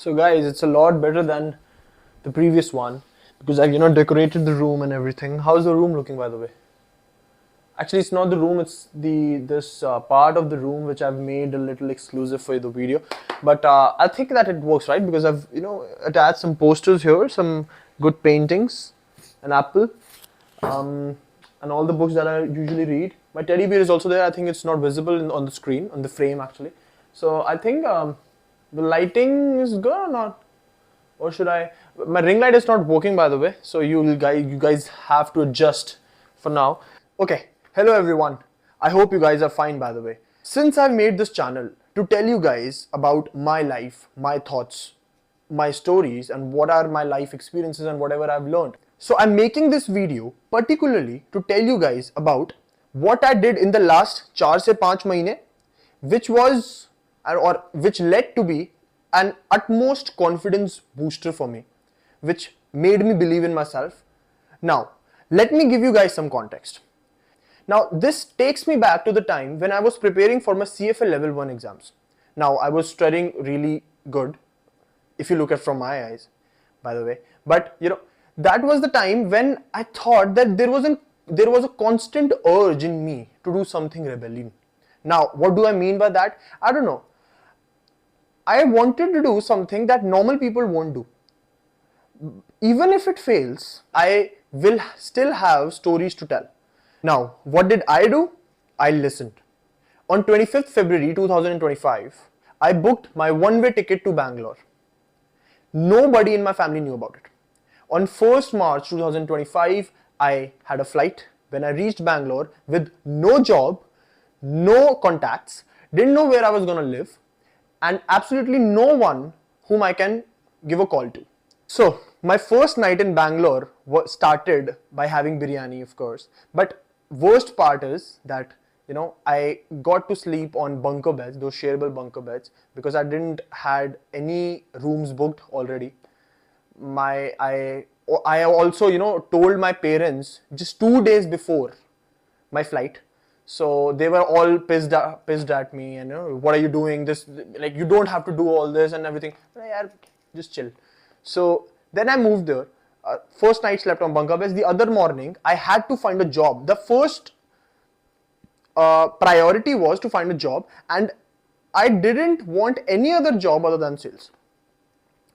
So guys, it's a lot better than the previous one because I've decorated the room and everything. How's the room looking, by the way? Actually, it's not the room. It's this part of the room which I've made a little exclusive for the video. But I think that it works, right? Because I've attached some posters here, some good paintings, an apple, um, and all the books that I usually read. My teddy bear is also there. I think it's not visible on the screen, on the frame actually. So I think the lighting is good or not? Or should I? My ring light is not working, by the way. So you guys have to adjust for now. Okay, hello everyone. I hope you guys are fine, by the way. Since I've made this channel to tell you guys about my life, my thoughts, my stories, and what are my life experiences and whatever I've learned. So I'm making this video particularly to tell you guys about what I did in the last 4 से 5 महीने, which was or which led to be an utmost confidence booster for me, which made me believe in myself. Now, let me give you guys some context. Now, this takes me back to the time when I was preparing for my CFA level 1 exams. Now, I was studying really good, if you look at from my eyes, by the way. But that was the time when I thought that there was a constant urge in me to do something rebellion. Now, what do I mean by that? I don't know. I wanted to do something that normal people won't do. Even if it fails, I will still have stories to tell. Now, what did I do? I listened. On 25th February 2025, I booked my one-way ticket to Bangalore. Nobody in my family knew about it. On 1st March 2025, I had a flight. When I reached Bangalore with no job, no contacts, didn't know where I was gonna live, and absolutely no one whom I can give a call to. So, my first night in Bangalore started by having biryani, of course. But worst part is that I got to sleep on bunker beds, those shareable bunker beds, because I didn't had any rooms booked already. I also told my parents just 2 days before my flight, so they were all pissed at me, and what are you doing this, like, you don't have to do all this and everything. Yeah, just chill. So then I moved there. First night slept on bunker beds. The other morning I had to find a job. The first priority was to find a job, and I didn't want any other job other than sales.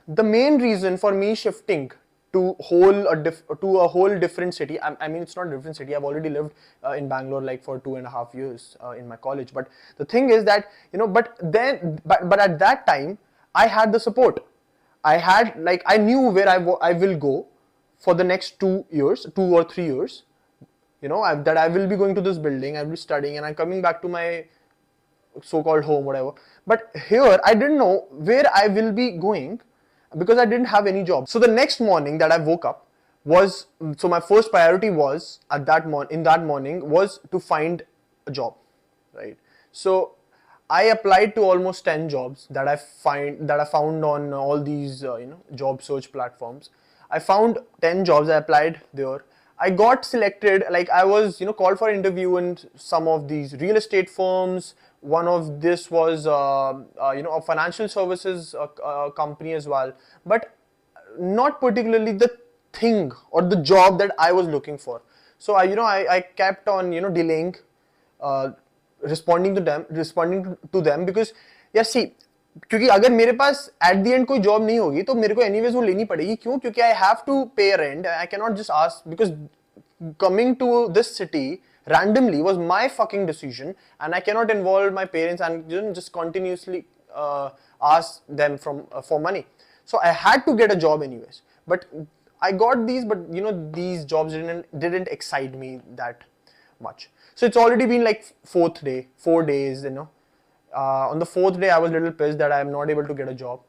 The main reason for me shifting to a whole different city, I mean, it's not a different city. I've already lived in Bangalore like for 2.5 years in my college. But the thing is that but at that time I had the support. I knew where I will go for the next 2 years, 2 or 3 years. That I will be going to this building, I will be studying, and I'm coming back to my so-called home, whatever. But here I didn't know where I will be going because I didn't have any job. So the next morning that I woke up so my first priority was in that morning was to find a job, right? So I applied to almost 10 jobs that I found on all these job search platforms. I found 10 jobs. I applied there. I got selected. Like, I was called for interview in some of these real estate firms. One of this was a financial services company as well, but not particularly the thing or the job that I was looking for. So I kept on delaying responding to them because yeah, see, क्योंकि अगर मेरे पास at the end कोई job नहीं होगी तो मेरे को anyways वो लेनी पड़ेगी. क्यों? क्योंकि I have to pay rent. I cannot just ask, because coming to this city randomly was my fucking decision, and I cannot involve my parents and just continuously ask them for money. So I had to get a job anyways. But I got these, but these jobs didn't excite me that much. So it's already been like 4 days. On the 4th day, I was a little pissed that I am not able to get a job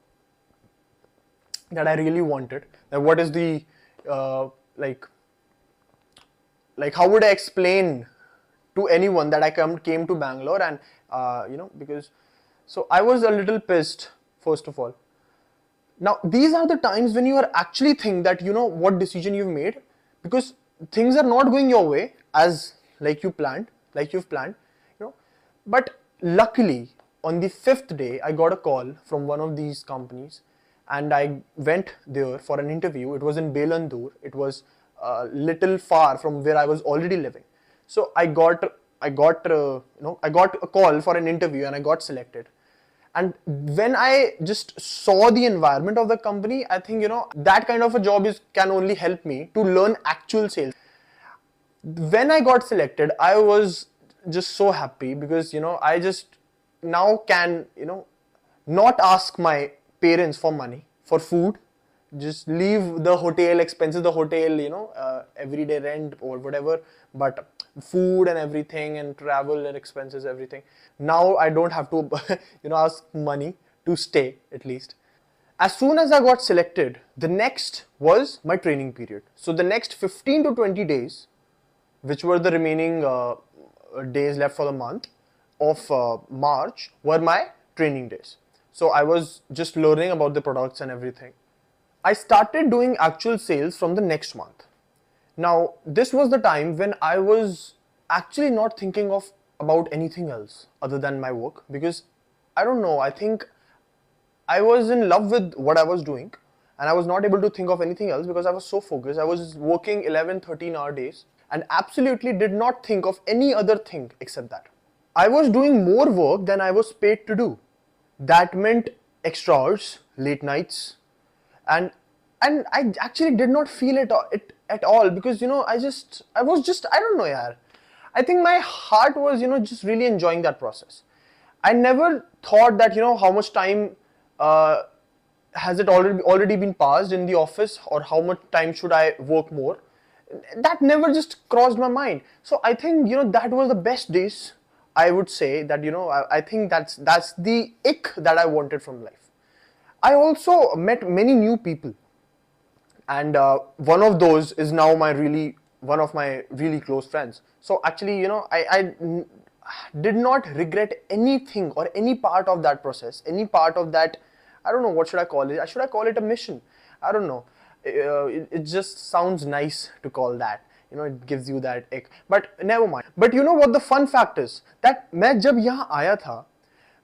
that I really wanted. Now, what is the like how would I explain to anyone that I came to Bangalore, and because so I was a little pissed, first of all. Now, these are the times when you are actually think that what decision you've made, because things are not going your way as you've planned. But luckily on the 5th day I got a call from one of these companies, and I went there for an interview. It was in Belandur. It was a little far from where I was already living. So I got a call for an interview and I got selected. And when I just saw the environment of the company, I think that kind of a job is can only help me to learn actual sales. When I got selected, I was just so happy because I just now can not ask my parents for money for food, just leave the hotel expenses, the hotel everyday rent or whatever, but food and everything and travel and expenses, everything. Now I don't have to ask money to stay at least. As soon as I got selected, the next was my training period. So the next 15 to 20 days, which were the remaining days left for the month of March, were my training days. So I was just learning about the products and everything. I started doing actual sales from the next month. Now, this was the time when I was actually not thinking of about anything else other than my work, because I don't know, I think I was in love with what I was doing and I was not able to think of anything else because I was so focused. I was working 11, 13-hour days and absolutely did not think of any other thing except that. I was doing more work than I was paid to do. That meant extra hours, late nights, and I actually did not feel it at all because I was just, I don't know, yaar. I think my heart was just really enjoying that process. I never thought that how much time uh, has it already been passed in the office, or how much time should I work more. That never just crossed my mind. So I think that was the best days. I would say that I think that's the ick that I wanted from life. I also met many new people, and one of those is now one of my really close friends. So actually I did not regret anything or any part of that process, any part of that. I don't know, what should I call it? Should I call it a mission? I don't know. It just sounds nice to call that. It gives you that ick. But never mind. But you know what the fun fact is? That मैं जब यहाँ आया था,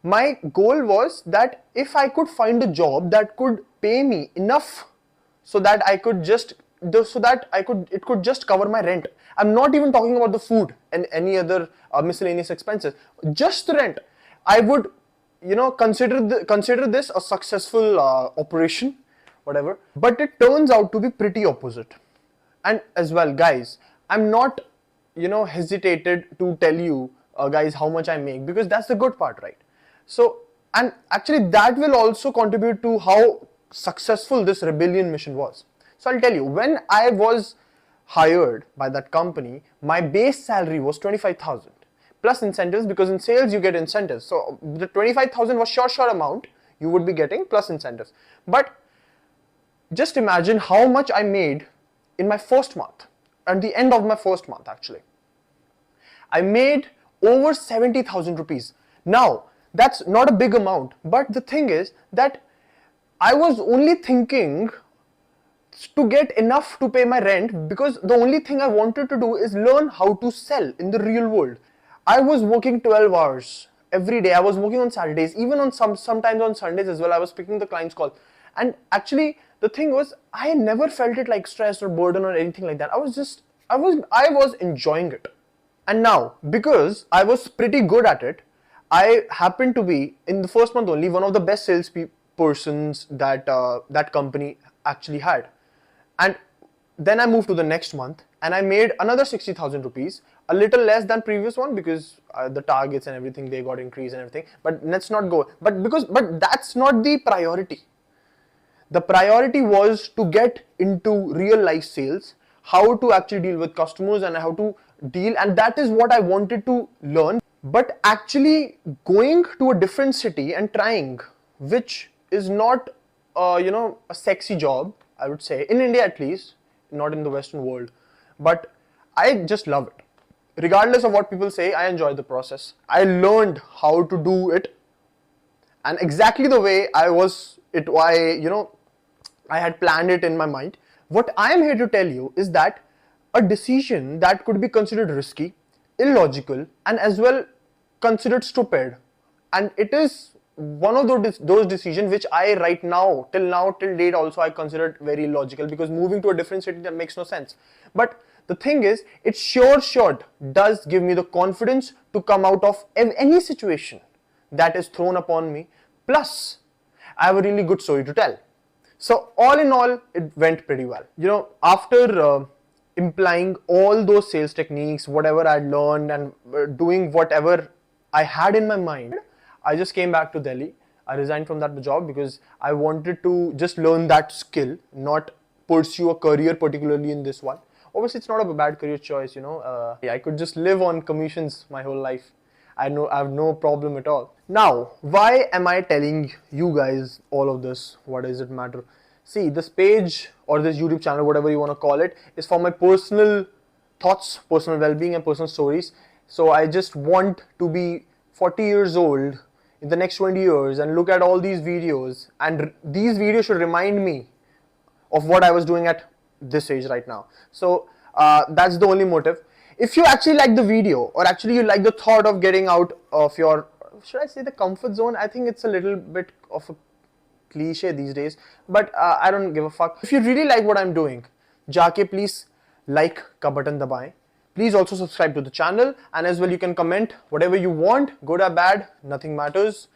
my goal was that if I could find a job that could pay me enough so that I could just it could just cover my rent. I'm not even talking about the food and any other miscellaneous expenses, just the rent. I would consider this a successful operation, whatever. But it turns out to be pretty opposite. And as well, guys, I'm not hesitated to tell you guys how much I make, because that's the good part, right? So, and actually that will also contribute to how successful this rebellion mission was. So I'll tell you, when I was hired by that company, my base salary was 25,000 plus incentives, because in sales you get incentives. So the 25,000 was sure amount you would be getting plus incentives. But just imagine how much I made in my first month, at the end of my first month actually. I made over 70,000 rupees. Now, that's not a big amount, but the thing is that I was only thinking to get enough to pay my rent, because the only thing I wanted to do is learn how to sell in the real world. I was working 12 hours every day. I was working on Saturdays, even on sometimes on Sundays as well. I was picking the client's call. And actually the thing was, I never felt it like stress or burden or anything like that. I was enjoying it. And now, because I was pretty good at it, I happened to be, in the first month only, one of the best sales persons that that company actually had. And then I moved to the next month and I made another 60,000 rupees, a little less than previous one, because the targets and everything, they got increased and everything. But let's not go. But that's not the priority. The priority was to get into real life sales, how to actually deal with customers and how to deal, and that is what I wanted to learn. But actually going to a different city and trying, which is not a sexy job, I would say, in India at least, not in the Western world, but I just love it. Regardless of what people say, I enjoy the process. I learned how to do it, and exactly the way I had planned it in my mind. What I am here to tell you is that a decision that could be considered risky, illogical, and as well considered stupid, and it is one of those decisions which I right now till date also I considered very illogical, because moving to a different city, that makes no sense. But the thing is, it sure does give me the confidence to come out of any situation that is thrown upon me. Plus, I have a really good story to tell. So all in all, it went pretty well. After implying all those sales techniques, whatever I learned, and doing whatever I had in my mind, I just came back to Delhi. I resigned from that job because I wanted to just learn that skill, not pursue a career particularly in this one. Obviously, it's not a bad career choice, I could just live on commissions my whole life. I have no problem at all. Now, why am I telling you guys all of this? What does it matter? See, this page or this YouTube channel, whatever you want to call it, is for my personal thoughts, personal well-being, and personal stories. So I just want to be 40 years old in the next 20 years and look at all these videos, and these videos should remind me of what I was doing at this age right now. So that's the only motive. If you actually like the video, or actually you like the thought of getting out of your, should I say, the comfort zone? I think it's a little bit of a cliche these days, but I don't give a fuck. If you really like what I'm doing, jaake please like ka button dabaएं. Please also subscribe to the channel, and as well you can comment whatever you want, good or bad, nothing matters.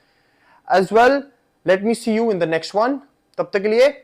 As well, let me see you in the next one. Tab tak ke liye